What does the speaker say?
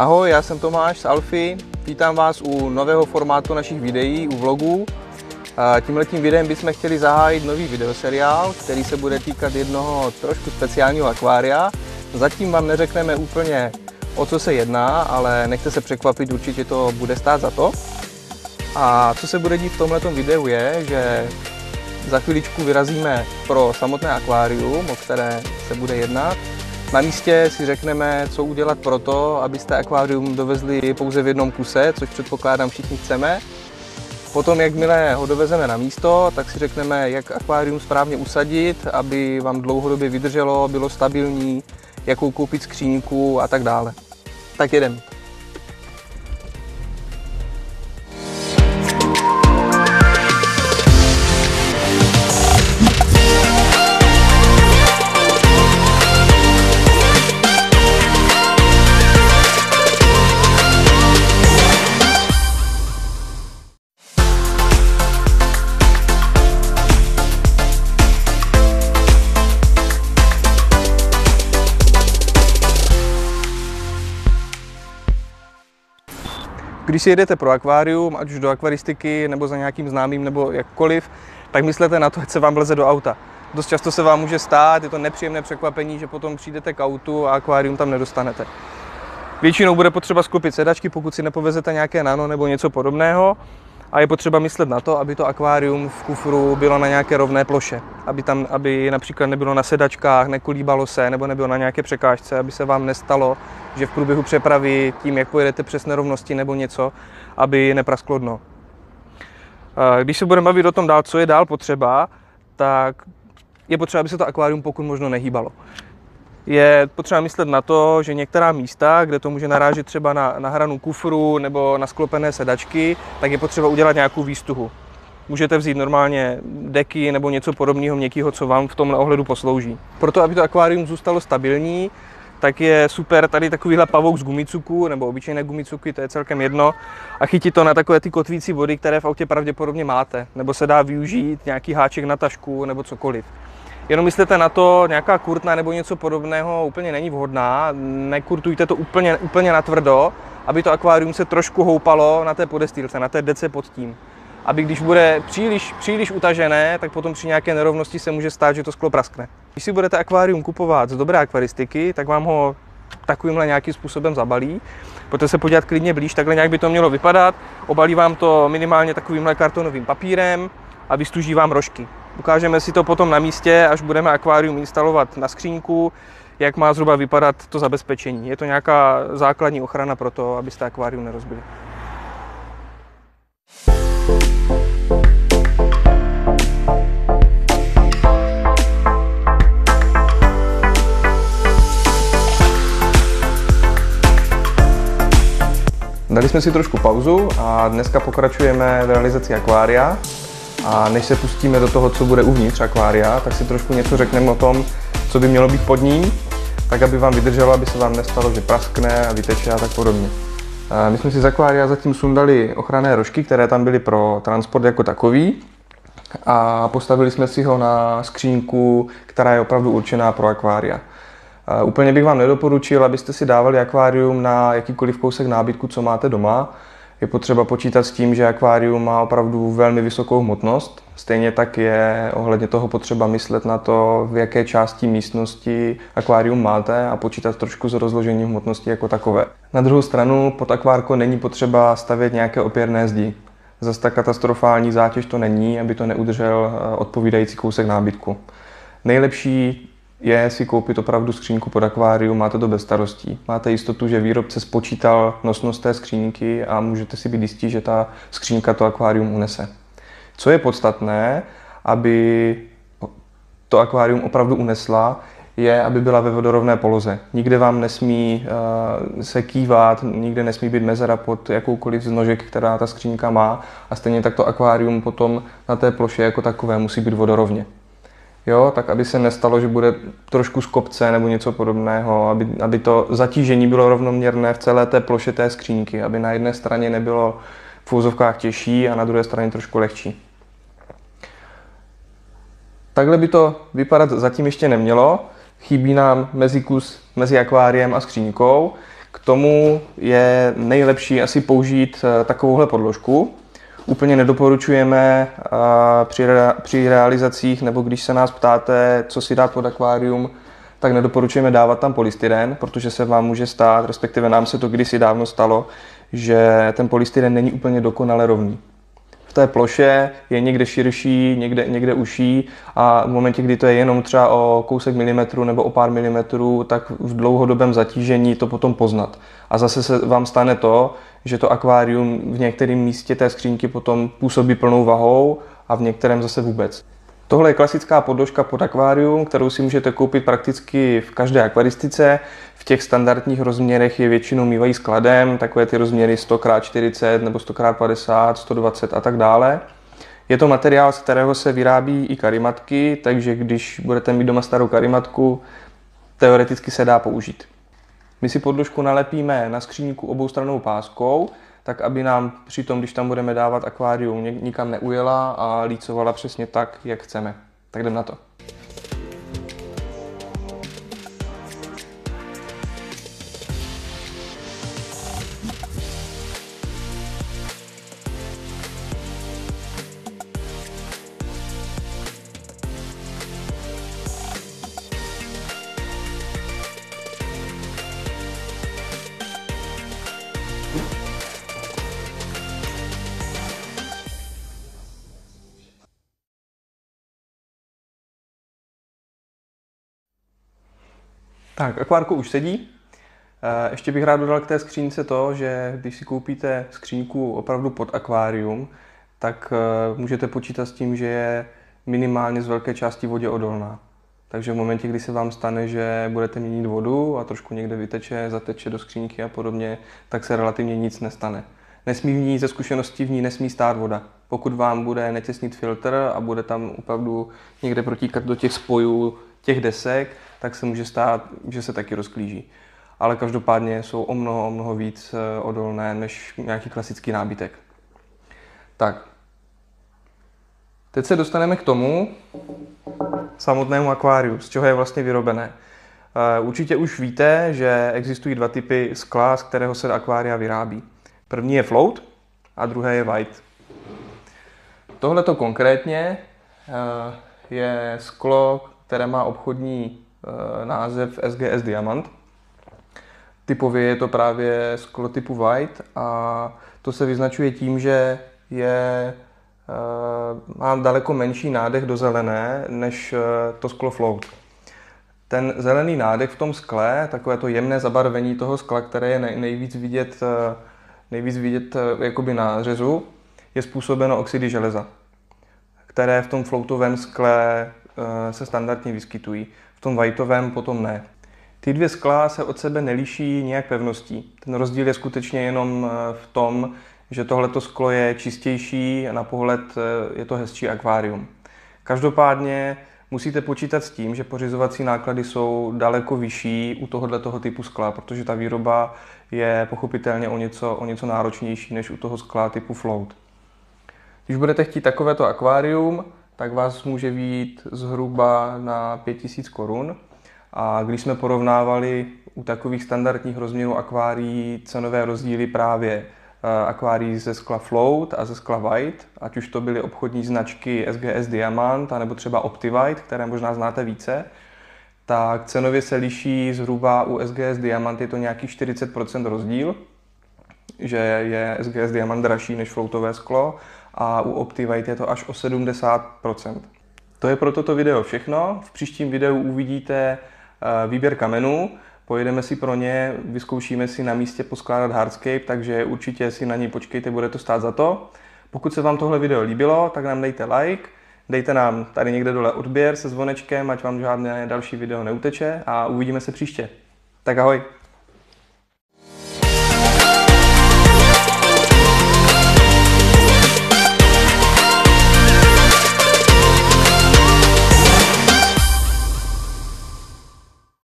Ahoj, já jsem Tomáš z Alfy. Vítám vás u nového formátu našich videí, u vlogů. Tímhletím videem bychom chtěli zahájit nový videoseriál, který se bude týkat jednoho trošku speciálního akvária. Zatím vám neřekneme úplně, o co se jedná, ale nechte se překvapit, určitě to bude stát za to. A co se bude dít v tomhletom videu je, že za chviličku vyrazíme pro samotné akvárium, o které se bude jednat. Na místě si řekneme, co udělat pro to, abyste akvárium dovezli pouze v jednom kuse, což předpokládám všichni chceme. Potom, jakmile ho dovezeme na místo, tak si řekneme, jak akvárium správně usadit, aby vám dlouhodobě vydrželo, bylo stabilní, jakou koupit skříňku a tak dále. Tak jedem. Když si jedete pro akvárium, ať už do akvaristiky, nebo za nějakým známým, nebo jakkoliv, tak myslete na to, ať se vám vleze do auta. Dost často se vám může stát, je to nepříjemné překvapení, že potom přijdete k autu a akvárium tam nedostanete. Většinou bude potřeba sklopit sedačky, pokud si nepovezete nějaké nano nebo něco podobného. A je potřeba myslet na to, aby to akvárium v kufru bylo na nějaké rovné ploše. Aby například nebylo na sedačkách, nekolíbalo se, nebo nebylo na nějaké překážce, aby se vám nestalo, že v průběhu přepravy tím, jak pojedete přes nerovnosti nebo něco, aby neprasklo dno. Když se budeme bavit o tom dál, co je dál potřeba, tak je potřeba, aby se to akvárium pokud možno nehýbalo. Je potřeba myslet na to, že některá místa, kde to může narážet třeba na hranu kufru nebo na sklopené sedačky, tak je potřeba udělat nějakou výstuhu. Můžete vzít normálně deky nebo něco podobného měkkého, co vám v tomhle ohledu poslouží. Proto, aby to akvárium zůstalo stabilní, tak je super tady takovýhle pavouk z gumicuku nebo obyčejné gumicuky, to je celkem jedno, a chytit to na takové ty kotvící body, které v autě pravděpodobně máte, nebo se dá využít nějaký háček na tašku nebo cokoliv. Jenom myslete na to, nějaká kurtna nebo něco podobného úplně není vhodná, nekurtujte to úplně natvrdo, aby to akvárium se trošku houpalo na té podestýlce, na té dece pod tím. Aby když bude příliš utažené, tak potom při nějaké nerovnosti se může stát, že to sklo praskne. Když si budete akvárium kupovat z dobré akvaristiky, tak vám ho takovýmhle nějakým způsobem zabalí. Pojďte se podívat klidně blíž, takhle nějak by to mělo vypadat. Obalí vám to minimálně takovýmhle kartonovým papírem a vystuží vám rožky. Ukážeme si to potom na místě, až budeme akvárium instalovat na skříňku, jak má zhruba vypadat to zabezpečení. Je to nějaká základní ochrana pro to, abyste akvárium nerozbili. Dali jsme si trošku pauzu a dneska pokračujeme v realizaci akvária. A než se pustíme do toho, co bude uvnitř akvária, tak si trošku něco řekneme o tom, co by mělo být pod ním, tak aby vám vydrželo, aby se vám nestalo, že praskne a vyteče a tak podobně. My jsme si z akvária zatím sundali ochranné rožky, které tam byly pro transport jako takový, a postavili jsme si ho na skřínku, která je opravdu určená pro akvária. Úplně bych vám nedoporučil, abyste si dávali akvárium na jakýkoliv kousek nábytku, co máte doma. Je potřeba počítat s tím, že akvárium má opravdu velmi vysokou hmotnost. Stejně tak je ohledně toho potřeba myslet na to, v jaké části místnosti akvárium máte, a počítat trošku s rozložením hmotnosti jako takové. Na druhou stranu pod akvárko není potřeba stavět nějaké opěrné zdi. Zas tak katastrofální zátěž to není, aby to neudržel odpovídající kousek nábytku. Nejlepší je si koupit opravdu skříňku pod akvárium, máte to bez starostí. Máte jistotu, že výrobce spočítal nosnost té skříňky a můžete si být jistí, že ta skříňka to akvárium unese. Co je podstatné, aby to akvárium opravdu unesla, je, aby byla ve vodorovné poloze. Nikde vám nesmí se kývat, nikde nesmí být mezera pod jakoukoliv z nožek, která ta skříňka má, a stejně tak to akvárium potom na té ploše jako takové musí být vodorovně. Jo, tak aby se nestalo, že bude trošku z kopce nebo něco podobného, aby to zatížení bylo rovnoměrné v celé té ploše té skříňky, aby na jedné straně nebylo v úzovkách těžší a na druhé straně trošku lehčí. Takhle by to vypadat zatím ještě nemělo. Chybí nám mezikus mezi akváriem a skříňkou, K tomu je nejlepší asi použít takovouhle podložku. Úplně nedoporučujeme při realizacích, nebo když se nás ptáte, co si dát pod akvárium, tak nedoporučujeme dávat tam polystyren, protože se vám může stát, respektive nám se to kdysi dávno stalo, že ten polystyren není úplně dokonale rovný. V té ploše je někde širší, někde užší a v momentě, kdy to je jenom třeba o kousek milimetru nebo o pár milimetrů, tak v dlouhodobém zatížení to potom poznat. A zase se vám stane to, že to akvárium v některém místě té skřínky potom působí plnou vahou a v některém zase vůbec. Tohle je klasická podložka pod akvárium, kterou si můžete koupit prakticky v každé akvaristice. V těch standardních rozměrech je většinou mývají skladem, takové ty rozměry 100x40 nebo 100x50, 120 a tak dále. Je to materiál, z kterého se vyrábí i karimatky, takže když budete mít doma starou karimatku, teoreticky se dá použít. My si podložku nalepíme na skříňku oboustrannou páskou, tak aby nám při tom, když tam budeme dávat akvárium, nikam neujela a lícovala přesně tak, jak chceme. Tak jdem na to. Tak, akvárko už sedí. Ještě bych rád dodal k té skřínce to, že když si koupíte skříňku opravdu pod akvárium, tak můžete počítat s tím, že je minimálně z velké části vodě odolná. Takže v momentě, kdy se vám stane, že budete měnit vodu a trošku někde vyteče, zateče do skřínky a podobně, tak se relativně nic nestane. Nesmí v ní, ze zkušeností v ní nesmí stát voda. Pokud vám bude netěsnit filtr a bude tam opravdu někde protíkat do těch spojů těch desek, tak se může stát, že se taky rozklíží. Ale každopádně jsou o mnoho víc odolné než nějaký klasický nábytek. Tak. Teď se dostaneme k tomu samotnému akváriu, z čeho je vlastně vyrobené. Určitě už víte, že existují dva typy skla, z kterého se akvária vyrábí. První je float a druhé je white. Tohleto konkrétně je sklo, které má obchodní název SGS Diamant. Typově je to právě sklo typu white a to se vyznačuje tím, že má daleko menší nádech do zelené než to sklo float. Ten zelený nádech v tom skle, takové to jemné zabarvení toho skla, které je nejvíc vidět jakoby na řezu, je způsobeno oxidy železa, které v tom floatovém skle se standardně vyskytují. V tom whiteovém potom ne. Ty dvě skla se od sebe neliší nějak pevností. Ten rozdíl je skutečně jenom v tom, že tohleto sklo je čistější a na pohled je to hezčí akvárium. Každopádně musíte počítat s tím, že pořizovací náklady jsou daleko vyšší u tohoto typu skla, protože ta výroba je pochopitelně o něco náročnější než u toho skla typu float. Když budete chtít takovéto akvárium, tak vás může vyjít zhruba na 5000 korun. A když jsme porovnávali u takových standardních rozměrů akvárií cenové rozdíly právě akvárií ze skla float a ze skla white, ať už to byly obchodní značky SGS Diamant nebo třeba OptiWhite, které možná znáte více, tak cenově se liší zhruba u SGS Diamant je to nějaký 40% rozdíl, že je SGS Diamant dražší než floatové sklo a u OptiWhite je to až o 70%. To je pro toto video všechno. V příštím videu uvidíte výběr kamenů, pojedeme si pro ně, vyzkoušíme si na místě poskládat hardscape, takže určitě si na něj počkejte, bude to stát za to. Pokud se vám tohle video líbilo, tak nám dejte like, dejte nám tady někde dole odběr se zvonečkem, ať vám žádné další video neuteče a uvidíme se příště. Tak ahoj!